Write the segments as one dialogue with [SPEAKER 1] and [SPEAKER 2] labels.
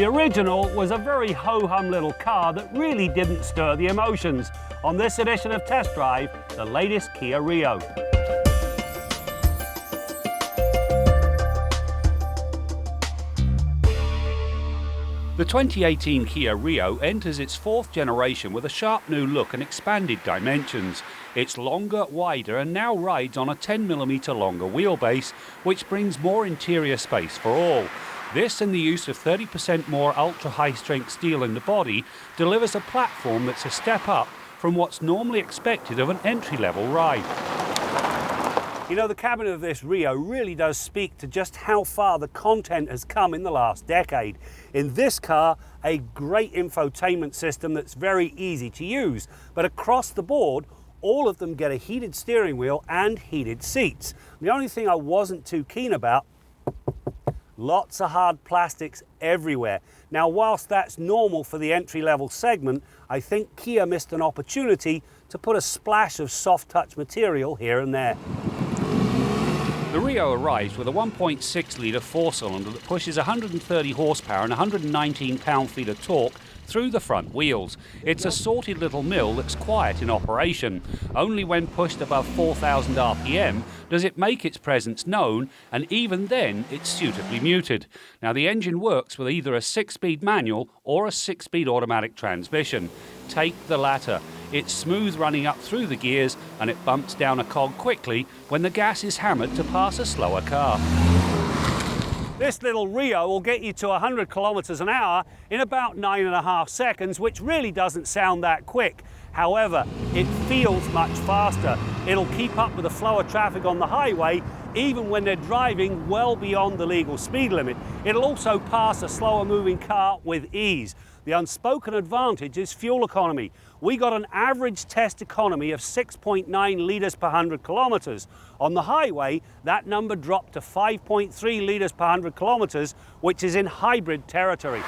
[SPEAKER 1] The original was a very ho-hum little car that really didn't stir the emotions. On this edition of Test Drive, the latest Kia Rio. The 2018 Kia Rio enters its fourth generation with a sharp new look and expanded dimensions. It's longer, wider, and now rides on a 10mm longer wheelbase, which brings more interior space for all. This and the use of 30% more ultra-high-strength steel in the body delivers a platform that's a step up from what's normally expected of an entry-level ride. You know, the cabin of this Rio really does speak to just how far the content has come in the last decade. In this car, a great infotainment system that's very easy to use, but across the board, all of them get a heated steering wheel and heated seats. The only thing I wasn't too keen about, lots of hard plastics everywhere. Now, whilst that's normal for the entry-level segment, I think Kia missed an opportunity to put a splash of soft touch material here and there. The Rio arrives with a 1.6-litre four-cylinder that pushes 130 horsepower and 119 pound-feet of torque through the front wheels. It's a sorted little mill that's quiet in operation. Only when pushed above 4,000 RPM does it make its presence known, and even then it's suitably muted. Now, the engine works with either a 6-speed manual or a 6-speed automatic transmission. Take the latter. It's smooth running up through the gears, and it bumps down a cog quickly when the gas is hammered to pass a slower car. This little Rio will get you to 100 kilometers an hour in about 9.5 seconds, which really doesn't sound that quick. However, it feels much faster. It'll keep up with the flow of traffic on the highway, even when they're driving well beyond the legal speed limit. It'll also pass a slower moving car with ease. The unspoken advantage is fuel economy. We got an average test economy of 6.9 litres per 100 kilometres. On the highway, that number dropped to 5.3 litres per 100 kilometres, which is in hybrid territory.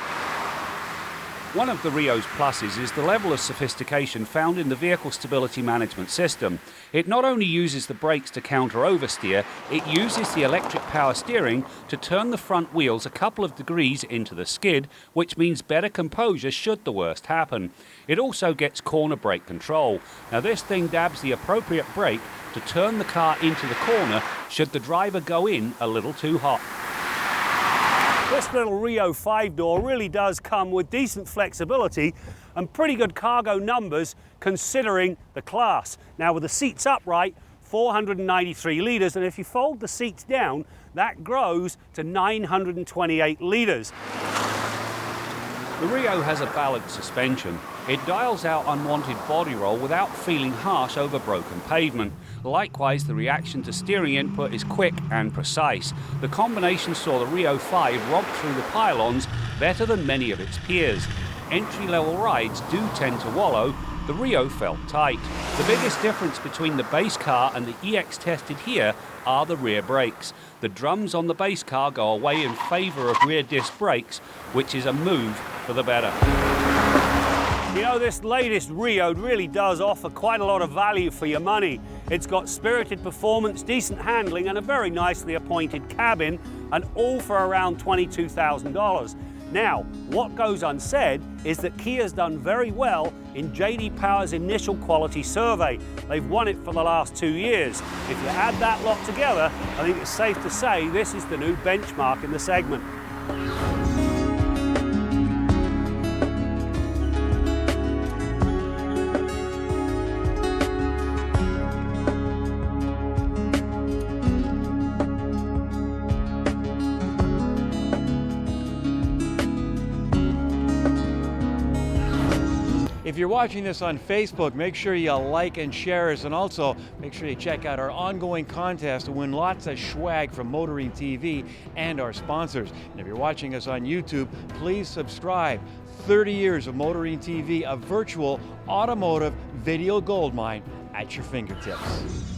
[SPEAKER 1] One of the Rio's pluses is the level of sophistication found in the vehicle stability management system. It not only uses the brakes to counter oversteer, it uses the electric power steering to turn the front wheels a couple of degrees into the skid, which means better composure should the worst happen. It also gets corner brake control. Now, this thing dabs the appropriate brake to turn the car into the corner should the driver go in a little too hot. This little Rio 5-door really does come with decent flexibility and pretty good cargo numbers considering the class. Now, with the seats upright, 493 litres, and if you fold the seats down, that grows to 928 litres. The Rio has a balanced suspension. It dials out unwanted body roll without feeling harsh over broken pavement. Likewise, the reaction to steering input is quick and precise. The combination saw the Rio 5 romp through the pylons better than many of its peers. Entry-level rides do tend to wallow. The Rio felt tight. The biggest difference between the base car and the EX tested here are the rear brakes. The drums on the base car go away in favour of rear disc brakes, which is a move for the better. You know, this latest Rio really does offer quite a lot of value for your money. It's got spirited performance, decent handling, and a very nicely appointed cabin, and all for around $22,000. Now, what goes unsaid is that Kia's done very well in J.D. Power's initial quality survey. They've won it for the last 2 years. If you add that lot together, I think it's safe to say this is the new benchmark in the segment.
[SPEAKER 2] If you're watching this on Facebook, make sure you like and share us, and also make sure you check out our ongoing contest to win lots of swag from Motoring TV and our sponsors. And if you're watching us on YouTube, please subscribe. 30 years of Motoring TV, a virtual automotive video goldmine at your fingertips.